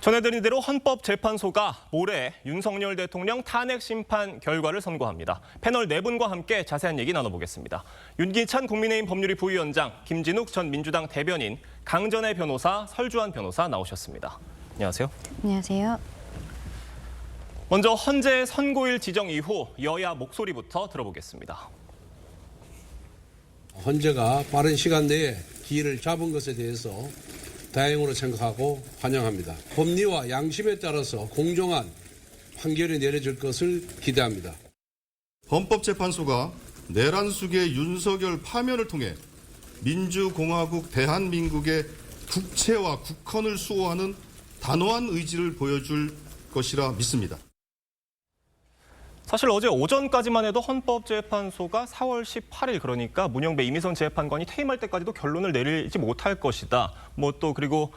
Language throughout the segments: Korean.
전해드린 대로 헌법재판소가 모레 윤석열 대통령 탄핵 심판 결과를 선고합니다. 패널 4분과 함께 자세한 얘기 나눠보겠습니다. 윤기찬 국민의힘 법률위 부위원장, 김진욱 전 민주당 대변인, 강전애 변호사, 설주환 변호사 나오셨습니다. 안녕하세요. 안녕하세요. 먼저 헌재 선고일 지정 이후 여야 목소리부터 들어보겠습니다. 헌재가 빠른 시간 내에 기일을 잡은 것에 대해서 다행으로 생각하고 환영합니다. 법리와 양심에 따라서 공정한 판결이 내려질 것을 기대합니다. 헌법재판소가 내란 속의 윤석열 파면을 통해 민주공화국 대한민국의 국채와 국헌을 수호하는 단호한 의지를 보여줄 것이라 믿습니다. 사실 어제 오전까지만 해도 헌법재판소가 4월 18일 그러니까 문영배 이미선 재판관이 퇴임할 때까지도 결론을 내리지 못할 것이다. 그리고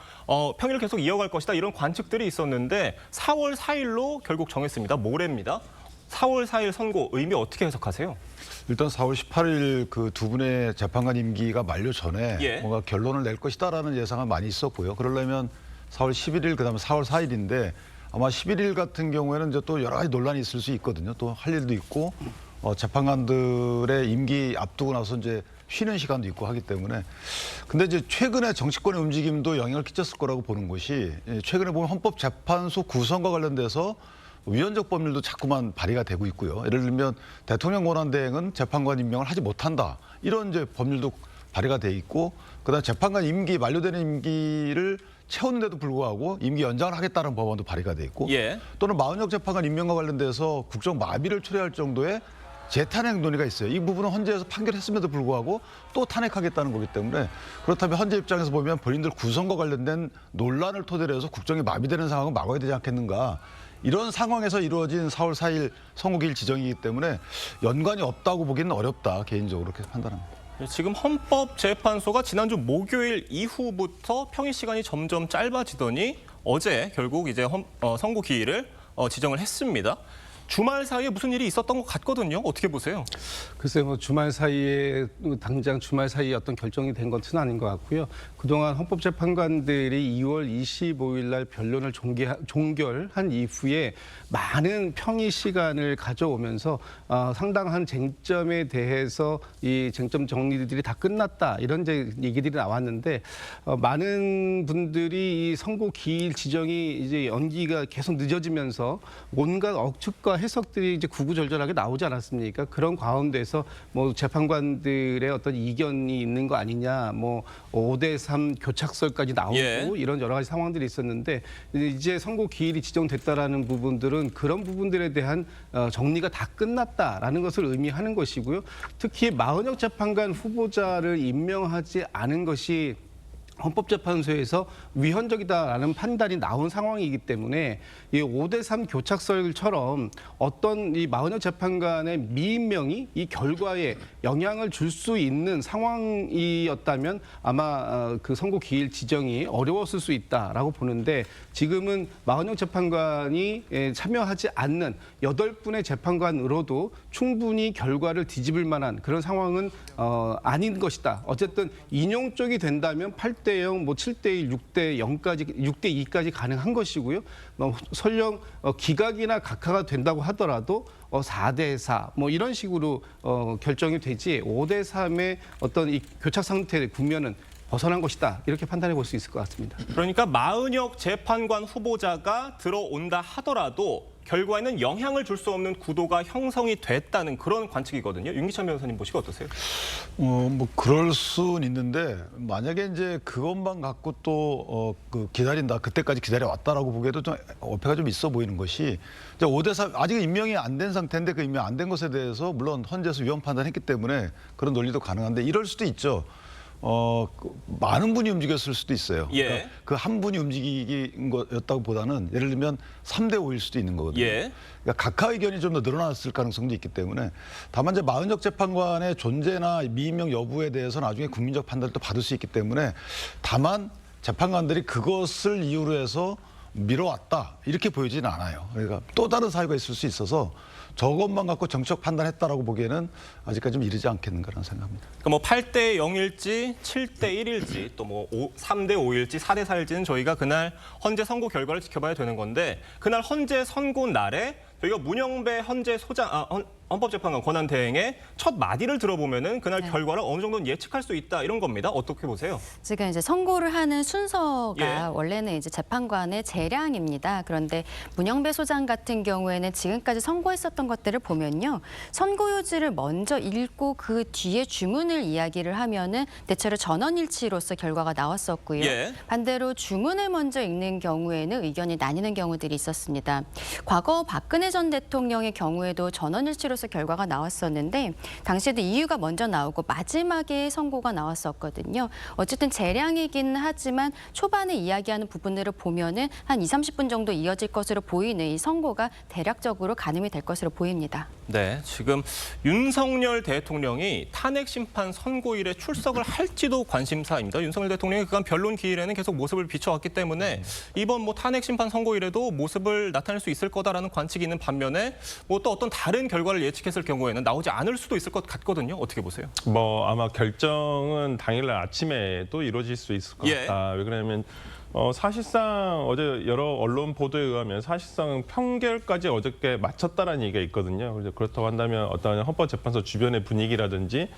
평일 계속 이어갈 것이다. 이런 관측들이 있었는데 4월 4일로 결국 정했습니다. 모레입니다. 4월 4일 선고 의미 어떻게 해석하세요? 일단 4월 18일 그 두 분의 재판관 임기가 만료 전에 뭔가 결론을 낼 것이다라는 예상은 많이 있었고요. 그러려면 4월 11일 그다음에 4월 4일인데 아마 11일 같은 경우에는 이제 또 여러 가지 논란이 있을 수 있거든요. 또 할 일도 있고 재판관들의 임기 앞두고 나서 이제 쉬는 시간도 있고 하기 때문에 근데 이제 최근에 정치권의 움직임도 영향을 끼쳤을 거라고 보는 것이 최근에 보면 헌법재판소 구성과 관련돼서 위헌적 법률도 자꾸만 발의가 되고 있고요. 예를 들면 대통령 권한대행은 재판관 임명을 하지 못한다. 이런 이제 법률도 발의가 돼 있고 그다음에 재판관 임기 만료되는 임기를 채웠는데도 불구하고 임기 연장을 하겠다는 법안도 발의가 돼 있고 또는 마은혁 재판관 임명과 관련돼서 국정 마비를 초래할 정도의 재탄핵 논의가 있어요. 이 부분은 헌재에서 판결했음에도 불구하고 또 탄핵하겠다는 거기 때문에 그렇다면 헌재 입장에서 보면 본인들 구성과 관련된 논란을 토대로 해서 국정이 마비되는 상황을 막아야 되지 않겠는가. 이런 상황에서 이루어진 4월 4일 선고기일 지정이기 때문에 연관이 없다고 보기는 어렵다. 개인적으로 그렇게 판단합니다. 지금 헌법재판소가 지난주 목요일 이후부터 평일 시간이 점점 짧아지더니 어제 결국 이제 선고 기일을 지정을 했습니다. 주말 사이에 무슨 일이 있었던 것 같거든요. 어떻게 보세요? 글쎄요, 주말 사이에 당장 주말 사이에 어떤 결정이 된 것은 아닌 것 같고요. 그동안 헌법재판관들이 2월 25일 날 변론을 종결한 이후에 많은 평의 시간을 가져오면서 상당한 쟁점에 대해서 이 쟁점 정리들이 다 끝났다 이런 얘기들이 나왔는데 많은 분들이 이 선고 기일 지정이 이제 연기가 계속 늦어지면서 온갖 억측과 해석들이 이제 구구절절하게 나오지 않았습니까? 그런 가운데서 재판관들의 어떤 이견이 있는 거 아니냐, 5대3 교착설까지 나오고 이런 여러 가지 상황들이 있었는데 이제 선고 기일이 지정됐다라는 부분들은 그런 부분들에 대한 정리가 다 끝났다라는 것을 의미하는 것이고요. 특히 마은혁 재판관 후보자를 임명하지 않은 것이 헌법재판소에서 위헌적이다라는 판단이 나온 상황이기 때문에 이 5대3 교착설처럼 어떤 이 마은혁 재판관의 미임명이 이 결과에 영향을 줄 수 있는 상황이었다면 아마 그 선고 기일 지정이 어려웠을 수 있다라고 보는데 지금은 마은혁 재판관이 참여하지 않는 8분의 재판관으로도 충분히 결과를 뒤집을 만한 그런 상황은 아닌 것이다. 어쨌든 인용 쪽이 된다면 8대 0, 7대 1, 6대 0까지, 6대 2까지 가능한 것이고요. 설령 기각이나 각하가 된다고 하더라도 4대 4 이런 식으로 결정이 되지 5대 3의 어떤 이 교착 상태의 국면은 벗어난 것이다. 이렇게 판단해 볼 수 있을 것 같습니다. 그러니까 마은혁 재판관 후보자가 들어온다 하더라도 결과에는 영향을 줄 수 없는 구도가 형성이 됐다는 그런 관측이거든요. 윤기찬 변호사님 보시고 어떠세요? 그럴 수는 있는데 만약에 이제 그것만 갖고 또 기다린다, 그때까지 기다려 왔다라고 보기에도 좀 어폐가 좀 있어 보이는 것이 이제 5대3 아직 임명이 안 된 상태인데 그 임명 안 된 것에 대해서 물론 헌재에서 위헌 판단했기 때문에 그런 논리도 가능한데 이럴 수도 있죠. 많은 분이 움직였을 수도 있어요. 그러니까 그 한 분이 움직인 거였다고 보다는 예를 들면 3대 5일 수도 있는 거거든요. 그러니까 각하 의견이 좀 더 늘어났을 가능성도 있기 때문에 다만 이제 마은혁 재판관의 존재나 미임명 여부에 대해서 나중에 국민적 판단을 또 받을 수 있기 때문에 다만 재판관들이 그것을 이유로 해서 미뤄왔다 이렇게 보이지는 않아요. 그러니까 또 다른 사유가 있을 수 있어서 저것만 갖고 정책 판단했다라고 보기에는 아직까지 좀 이르지 않겠는가라는 생각합니다. 그러니까 뭐 8대 0일지 7대 1일지 또 뭐 3대 5일지 4대 4일지는 저희가 그날 헌재 선고 결과를 지켜봐야 되는 건데 그날 헌재 선고 날에 저희가 문영배 헌재 헌법재판관 권한대행의 첫 마디를 들어보면은 그날 결과를 어느 정도는 예측할 수 있다 이런 겁니다. 어떻게 보세요? 지금 이제 선고를 하는 순서가 예. 원래는 이제 재판관의 재량입니다. 그런데 문영배 소장 같은 경우에는 지금까지 선고했었던 것들을 보면요. 선고유지를 먼저 읽고 그 뒤에 주문을 이야기를 하면은 대체로 전원일치로서 결과가 나왔었고요. 예. 반대로 주문을 먼저 읽는 경우에는 의견이 나뉘는 경우들이 있었습니다. 과거 박근혜 전 대통령의 경우에도 전원일치로서 결과가 나왔었는데 당시에도 이유가 먼저 나오고 마지막에 선고가 나왔었거든요. 어쨌든 재량이기는 하지만 초반에 이야기하는 부분들을 보면은 한 20-30분 정도 이어질 것으로 보이는 이 선고가 대략적으로 가늠이 될 것으로 보입니다. 네, 지금 윤석열 대통령이 탄핵 심판 선고일에 출석을 할지도 관심사입니다. 윤석열 대통령이 그간 변론 기일에는 계속 모습을 비춰왔기 때문에 이번 뭐 탄핵 심판 선고일에도 모습을 나타낼 수 있을 거다라는 관측이 있는 반면에 뭐 또 어떤 다른 결과를 예측했을 경우에는 나오지 않을 수도 있을 것 같거든요. 어떻게 보세요? 뭐 아마 결정은 당일날 아침에도 이루어질 수 있을 것 같다. 왜 그러냐면 사실상 어제 여러 언론 보도에 의하면 사실상 평결까지 어저께 마쳤다라는 얘기가 있거든요. 그래서 그렇다고 한다면 어떤 헌법재판소 주변의 분위기라든지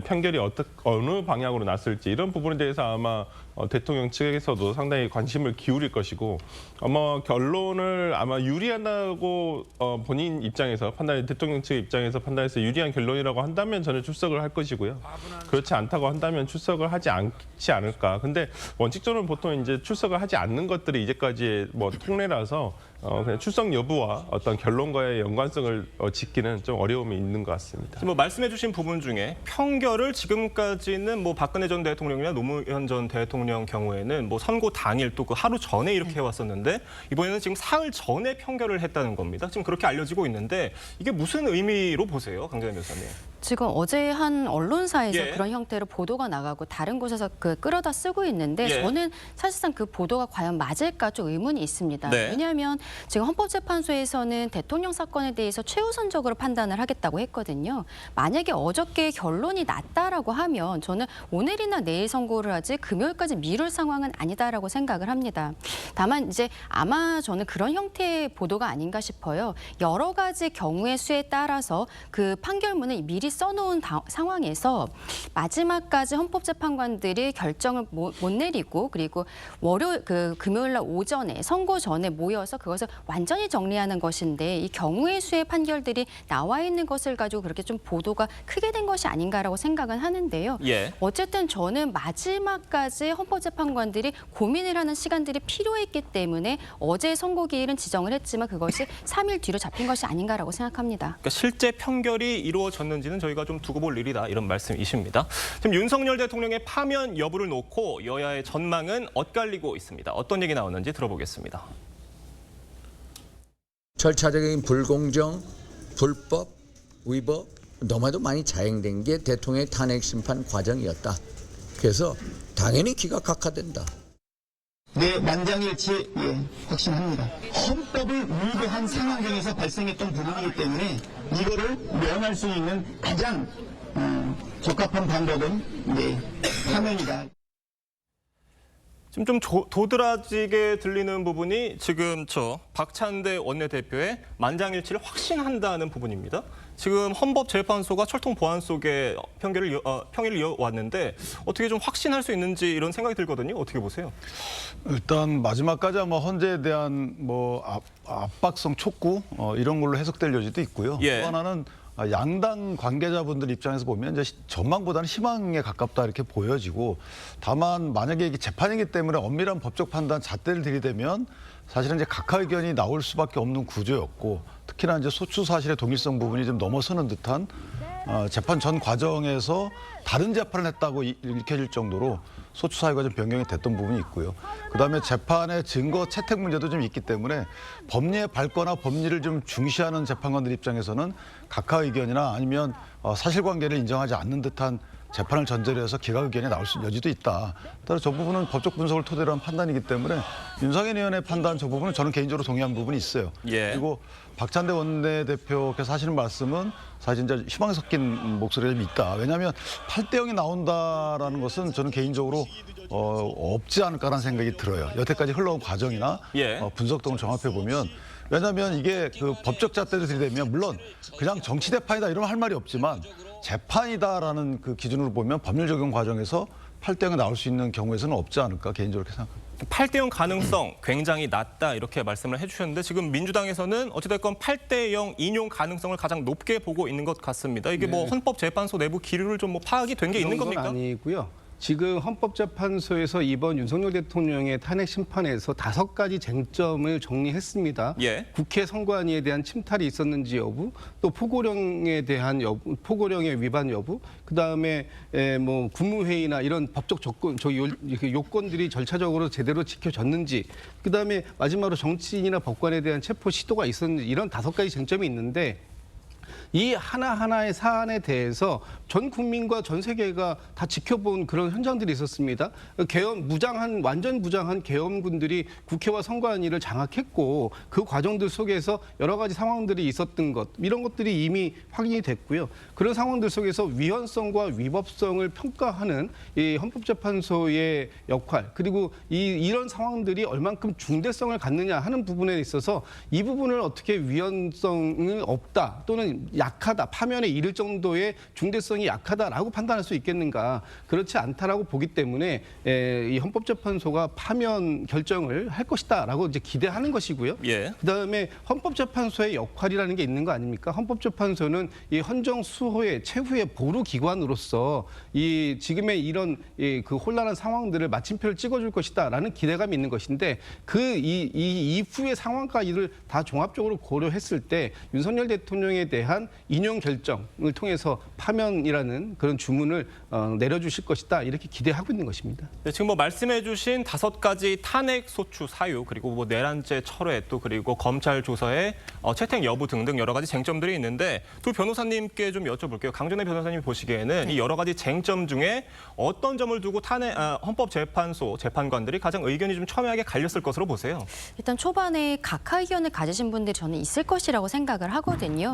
평결이 어느 방향으로 났을지 이런 부분에 대해서 아마 대통령 측에서도 상당히 관심을 기울일 것이고 아마 결론을 아마 유리한다고 본인 입장에서 대통령 측 입장에서 판단해서 유리한 결론이라고 한다면 저는 출석을 할 것이고요. 그렇지 않다고 한다면 출석을 하지 않지 않을까. 근데 원칙적으로는 보통 이제 출석을 하지 않는 것들이 이제까지의 뭐 통례라서 그냥 출석 여부와 어떤 결론과의 연관성을 짓기는 좀 어려움이 있는 것 같습니다. 지금 뭐 말씀해주신 부분 중에 평결을 지금까지는 뭐 박근혜 전 대통령이나 노무현 전 대통령 경우에는 뭐 선고 당일 또 그 하루 전에 이렇게 해왔었는데 이번에는 지금 사흘 전에 평결을 했다는 겁니다. 지금 그렇게 알려지고 있는데 이게 무슨 의미로 보세요, 강재현 변호사님? 지금 어제 한 언론사에서 예. 그런 형태로 보도가 나가고 다른 곳에서 그 끌어다 쓰고 있는데 예. 저는 사실상 그 보도가 과연 맞을까 좀 의문이 있습니다. 네. 왜냐하면 지금 헌법재판소에서는 대통령 사건에 대해서 최우선적으로 판단을 하겠다고 했거든요. 만약에 어저께 결론이 났다라고 하면 저는 오늘이나 내일 선고를 하지 금요일까지 미룰 상황은 아니다라고 생각을 합니다. 다만 이제 아마 저는 그런 형태의 보도가 아닌가 싶어요. 여러 가지 경우의 수에 따라서 그 판결문을 미리 써놓은 상황에서 마지막까지 헌법재판관들이 결정을 못 내리고 그리고 금요일 날 오전에 선고 전에 모여서 그것을 완전히 정리하는 것인데 이 경우의 수의 판결들이 나와 있는 것을 가지고 그렇게 좀 보도가 크게 된 것이 아닌가라고 생각은 하는데요. 예. 어쨌든 저는 마지막까지 헌법재판관들이 고민을 하는 시간들이 필요했기 때문에 어제 선고기일은 지정을 했지만 그것이 3일 뒤로 잡힌 것이 아닌가라고 생각합니다. 그러니까 실제 평결이 이루어졌는지는 저희가 좀 두고 볼 일이다 이런 말씀이십니다. 지금 윤석열 대통령의 파면 여부를 놓고 여야의 전망은 엇갈리고 있습니다. 어떤 얘기 나오는지 들어보겠습니다. 절차적인 불공정, 불법, 위법 너무나도 많이 자행된 게 대통령의 탄핵 심판 과정이었다. 그래서 당연히 기각각하된다. 네, 만장일치 확신합니다. 헌법을 위배한 상황에서 발생했던 부분이기 때문에 이거를 면할 수 있는 가장 적합한 방법은 파면이다. 지금 좀 도드라지게 들리는 부분이 지금 박찬대 원내대표의 만장일치를 확신한다는 부분입니다. 지금 헌법재판소가 철통 보안 속에 평일을 이어왔는데 어떻게 좀 확신할 수 있는지 이런 생각이 들거든요. 어떻게 보세요? 일단 마지막까지 아마 헌재에 대한 뭐 압박성 촉구 이런 걸로 해석될 여지도 있고요. 예. 또 하나는 양당 관계자분들 입장에서 보면 이제 전망보다는 희망에 가깝다 이렇게 보여지고 다만 만약에 이게 재판이기 때문에 엄밀한 법적 판단 잣대를 들이대면 사실은 이제 각하 의견이 나올 수밖에 없는 구조였고 특히나 이제 소추 사실의 동일성 부분이 좀 넘어서는 듯한 재판 전 과정에서 다른 재판을 했다고 읽혀질 정도로 소추 사유가 좀 변경이 됐던 부분이 있고요. 그다음에 재판의 증거 채택 문제도 좀 있기 때문에 법리의 발권과 법리를 좀 중시하는 재판관들 입장에서는 각하 의견이나 아니면 사실관계를 인정하지 않는 듯한 재판을 전제로 해서 기각 의견이 나올 수 있는 여지도 있다. 따라 저 부분은 법적 분석을 토대로 한 판단이기 때문에 윤석열 의원의 판단 저 부분은 저는 개인적으로 동의한 부분이 있어요. 그리고 박찬대 원내대표께서 하시는 말씀은 사실 이제 희망이 섞인 목소리가 좀 있다. 왜냐하면 8대 0이 나온다라는 것은 저는 개인적으로 없지 않을까라는 생각이 들어요. 여태까지 흘러온 과정이나 분석 등을 종합해 보면 왜냐하면 이게 그 법적 잣대로 들이대면 물론 그냥 정치 대판이다 이러면 할 말이 없지만 재판이다라는 그 기준으로 보면 법률 적용 과정에서 8대 0이 나올 수 있는 경우에서는 없지 않을까 개인적으로 그렇게 생각합니다. 8대 0 가능성 굉장히 낮다 이렇게 말씀을 해주셨는데 지금 민주당에서는 어찌됐건 8대 0 인용 가능성을 가장 높게 보고 있는 것 같습니다. 이게 뭐 헌법재판소 내부 기류를 좀 뭐 파악이 된 게 있는 겁니까? 아니고요. 지금 헌법재판소에서 이번 윤석열 대통령의 탄핵 심판에서 5가지 쟁점을 정리했습니다. 국회 선관위에 대한 침탈이 있었는지 여부, 또 포고령에 대한 여부, 포고령의 위반 여부, 그다음에 뭐 국무회의나 이런 법적 요건들이 절차적으로 제대로 지켜졌는지, 그다음에 마지막으로 정치인이나 법관에 대한 체포 시도가 있었는지 이런 5가지 쟁점이 있는데 이 하나하나의 사안에 대해서 전 국민과 전 세계가 다 지켜본 그런 현장들이 있었습니다. 완전 무장한 계엄군들이 국회와 선관위를 장악했고 그 과정들 속에서 여러 가지 상황들이 있었던 것, 이런 것들이 이미 확인이 됐고요. 그런 상황들 속에서 위헌성과 위법성을 평가하는 이 헌법재판소의 역할, 그리고 이런 상황들이 얼만큼 중대성을 갖느냐 하는 부분에 있어서 이 부분을 어떻게 위헌성이 없다 또는 약하다, 파면에 이를 정도의 중대성이 약하다라고 판단할 수 있겠는가. 그렇지 않다라고 보기 때문에 이 헌법재판소가 파면 결정을 할 것이다라고 이제 기대하는 것이고요. 그다음에 헌법재판소의 역할이라는 게 있는 거 아닙니까? 헌법재판소는 이 헌정 수호의 최후의 보루 기관으로서 이 지금의 이런 그 혼란한 상황들을 마침표를 찍어줄 것이다라는 기대감이 있는 것인데 이 이후의 상황까지를 다 종합적으로 고려했을 때 윤석열 대통령에 대한 인용 결정을 통해서 파면이라는 그런 주문을 내려주실 것이다 이렇게 기대하고 있는 것입니다. 지금 뭐 말씀해주신 5가지 탄핵 소추 사유 그리고 뭐 내란죄 철회 또 그리고 검찰 조서의 채택 여부 등등 여러 가지 쟁점들이 있는데 두 변호사님께 좀 여쭤볼게요. 강준혜 변호사님이 보시기에는 이 여러 가지 쟁점 중에 어떤 점을 두고 헌법재판소 재판관들이 가장 의견이 좀 첨예하게 갈렸을 것으로 보세요? 일단 초반에 각하 의견을 가지신 분들이 저는 있을 것이라고 생각을 하거든요.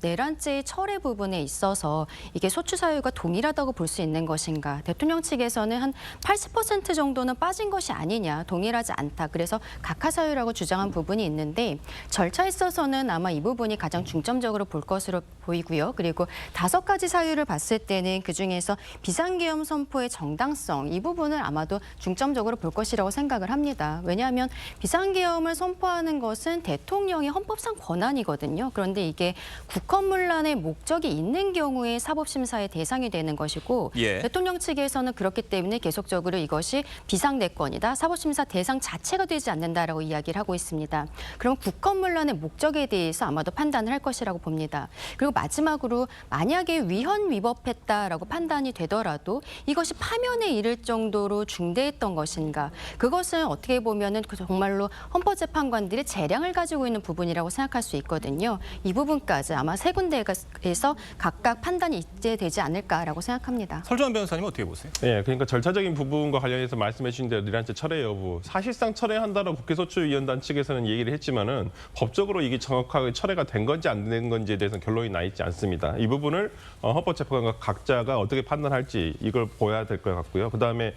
내란죄 철회 부분에 있어서 이게 소추 사유가 동일하다고 볼 수 있는 것인가. 대통령 측에서는 한 80% 정도는 빠진 것이 아니냐, 동일하지 않다. 그래서 각하 사유라고 주장한 부분이 있는데 절차에 있어서는 아마 이 부분이 가장 중점적으로 볼 것으로 보이고요. 그리고 5가지 사유를 봤을 때는 그중에서 비상계엄 선포의 정당성, 이 부분을 아마도 중점적으로 볼 것이라고 생각을 합니다. 왜냐하면 비상계엄을 선포하는 것은 대통령의 헌법상 권한이거든요. 그런데 이게 국헌문란의 목적이 있는 경우에 사법심사의 대상이 되는 것이고 대통령 측에서는 그렇기 때문에 계속적으로 이것이 비상내권이다, 사법심사 대상 자체가 되지 않는다라고 이야기를 하고 있습니다. 그럼 국헌문란의 목적에 대해서 아마도 판단을 할 것이라고 봅니다. 그리고 마지막으로 만약에 위헌 위법했다라고 판단이 되더라도 이것이 파면에 이를 정도로 중대했던 것인가, 그것은 어떻게 보면은 정말로 헌법재판관들이 재량을 가지고 있는 부분이라고 생각할 수 있거든요. 이 부분까지 아마 세 군데에서 각각 판단이 이제되지 않을까라고 생각합니다. 설주환 변호사님 어떻게 보세요? 그러니까 절차적인 부분과 관련해서 말씀해 주신 대로 내란죄 철회 여부, 사실상 철회한다라고 국회소추위원단 측에서는 얘기를 했지만은 법적으로 이게 정확하게 철회가 된 건지 안 된 건지에 대해서는 결론이 나 있지 않습니다. 이 부분을 헌법재판관 각자가 어떻게 판단할지 이걸 보여야 될 것 같고요. 그다음에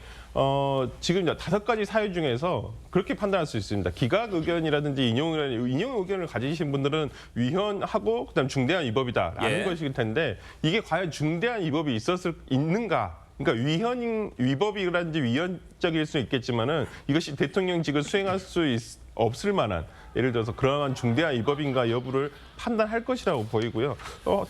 지금 5가지 사유 중에서 그렇게 판단할 수 있습니다. 기각 의견이라든지 인용 의견을 가지신 분들은 위헌하고 그다음 중대한 위법이다라는 것일 텐데 이게 과연 중대한 위법이 있는가? 그러니까 위법이라든지 위헌적일 수 있겠지만은 이것이 대통령직을 수행할 수 없을 만한, 예를 들어서 그러한 중대한 위법인가 여부를 판단할 것이라고 보이고요.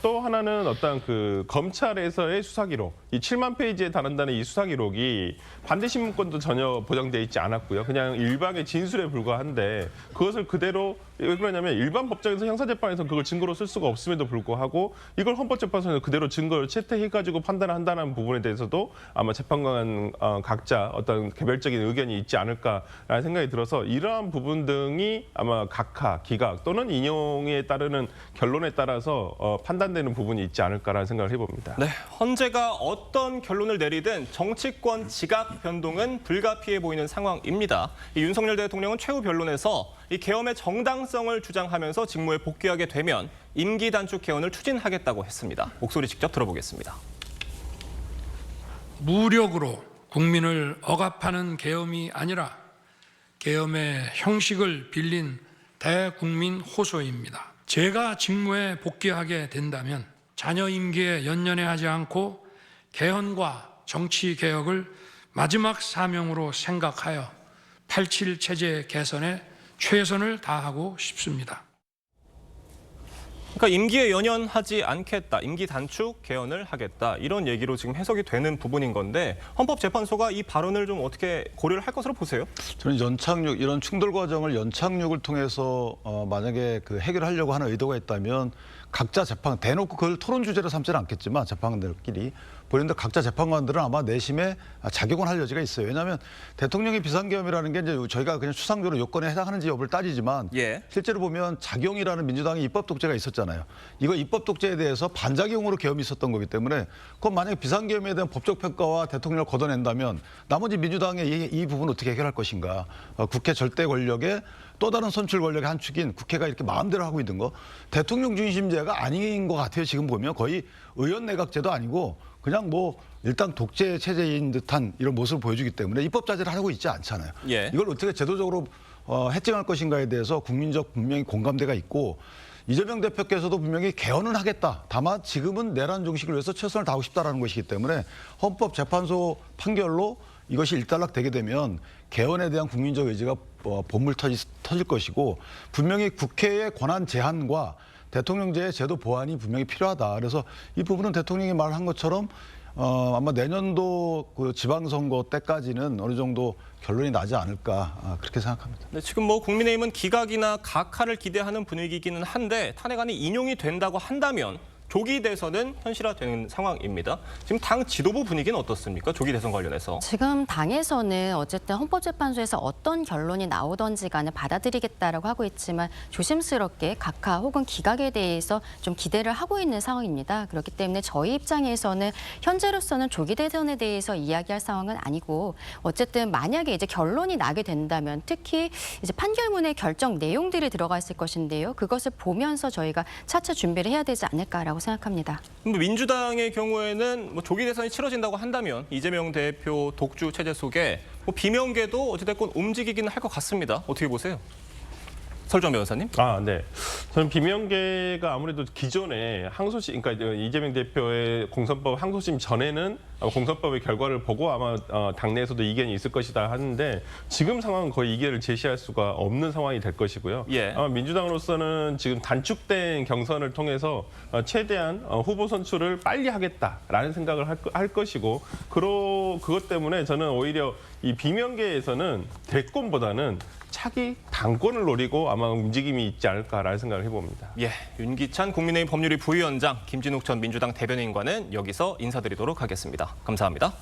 또 하나는 어떤 그 검찰에서의 수사 기록, 이 7만 페이지에 달한다는 이 수사 기록이 반대 신문권도 전혀 보장돼 있지 않았고요. 그냥 일방의 진술에 불과한데 그것을 그대로, 왜 그러냐면 일반 법정에서 형사재판에서 그걸 증거로 쓸 수가 없음에도 불구하고 이걸 헌법재판소에서 그대로 증거를 채택해가지고 판단을 한다는 부분에 대해서도 아마 재판관 각자 어떤 개별적인 의견이 있지 않을까라는 생각이 들어서 이러한 부분 부분 등이 아마 각하, 기각 또는 인용에 따르는 결론에 따라서 판단되는 부분이 있지 않을까라는 생각을 해봅니다. 네, 헌재가 어떤 결론을 내리든 정치권 지각 변동은 불가피해 보이는 상황입니다. 이 윤석열 대통령은 최후 변론에서 이 계엄의 정당성을 주장하면서 직무에 복귀하게 되면 임기 단축 개헌을 추진하겠다고 했습니다. 목소리 직접 들어보겠습니다. 무력으로 국민을 억압하는 계엄이 아니라 계엄의 형식을 빌린 대국민 호소입니다. 제가 직무에 복귀하게 된다면 자녀 임기에 연연해하지 않고 개헌과 정치 개혁을 마지막 사명으로 생각하여 87 체제 개선에 최선을 다하고 싶습니다. 그러니까 임기에 연연하지 않겠다, 임기 단축 개헌을 하겠다 이런 얘기로 지금 해석이 되는 부분인 건데 헌법재판소가 이 발언을 좀 어떻게 고려를 할 것으로 보세요? 저는 연착륙 이런 충돌 과정을 연착륙을 통해서 만약에 그 해결하려고 하는 의도가 있다면 각자 재판 대놓고 그걸 토론 주제로 삼지는 않겠지만 재판관들끼리 본인들 각자 재판관들은 아마 내심에 작용을 할 여지가 있어요. 왜냐하면 대통령의 비상계엄이라는 게 이제 저희가 그냥 추상적으로 요건에 해당하는지 여부를 따지지만 실제로 보면 작용이라는 민주당의 입법 독재가 있었잖아요. 이거 입법 독재에 대해서 반작용으로 계엄이 있었던 거기 때문에 그건 만약에 비상계엄에 대한 법적 평가와 대통령을 걷어낸다면 나머지 민주당의 이 부분을 어떻게 해결할 것인가. 국회 절대 권력의 또 다른 선출 권력의 한 축인 국회가 이렇게 마음대로 하고 있는 거 대통령 중심제가 아닌 것 같아요. 지금 보면 거의 의원 내각제도 아니고 그냥 뭐 일단 독재 체제인 듯한 이런 모습을 보여주기 때문에 입법 자제를 하고 있지 않잖아요. 이걸 어떻게 제도적으로 해칭할 것인가에 대해서 국민적 분명히 공감대가 있고 이재명 대표께서도 분명히 개헌은 하겠다. 다만 지금은 내란 종식을 위해서 최선을 다하고 싶다라는 것이기 때문에 헌법재판소 판결로 이것이 일단락되게 되면 개헌에 대한 국민적 의지가 본물 터질 것이고 분명히 국회의 권한 제한과 대통령제의 제도 보완이 분명히 필요하다. 그래서 이 부분은 대통령이 말한 것처럼 아마 내년도 그 지방선거 때까지는 어느 정도 결론이 나지 않을까 그렇게 생각합니다. 네, 지금 뭐 국민의힘은 기각이나 각하를 기대하는 분위기이기는 한데 탄핵안이 인용이 된다고 한다면 조기 대선은 현실화되는 상황입니다. 지금 당 지도부 분위기는 어떻습니까? 조기 대선 관련해서. 지금 당에서는 어쨌든 헌법재판소에서 어떤 결론이 나오던지 간에 받아들이겠다라고 하고 있지만 조심스럽게 각하 혹은 기각에 대해서 좀 기대를 하고 있는 상황입니다. 그렇기 때문에 저희 입장에서는 현재로서는 조기 대선에 대해서 이야기할 상황은 아니고 어쨌든 만약에 이제 결론이 나게 된다면 특히 이제 판결문의 결정 내용들이 들어가 있을 것인데요. 그것을 보면서 저희가 차차 준비를 해야 되지 않을까라고 생각합니다. 민주당의 경우에는 뭐 조기 대선이 치러진다고 한다면 이재명 대표 독주 체제 속에 뭐 비명계도 어찌됐건 움직이기는 할 것 같습니다. 어떻게 보세요? 설정 변호사님? 네. 저는 비명계가 아무래도 기존에 항소심, 그러니까 이재명 대표의 공선법 항소심 전에는 공선법의 결과를 보고 아마 당내에서도 이견이 있을 것이다 하는데 지금 상황은 거의 이견을 제시할 수가 없는 상황이 될 것이고요. 아마 민주당으로서는 지금 단축된 경선을 통해서 최대한 후보 선출을 빨리 하겠다라는 생각을 할 것이고 그것 때문에 저는 오히려 이 비명계에서는 대권보다는 차기 당권을 노리고 아마 움직임이 있지 않을까라는 생각을 해봅니다. 윤기찬 국민의힘 법률위 부위원장, 김진욱 전 민주당 대변인과는 여기서 인사드리도록 하겠습니다. 감사합니다.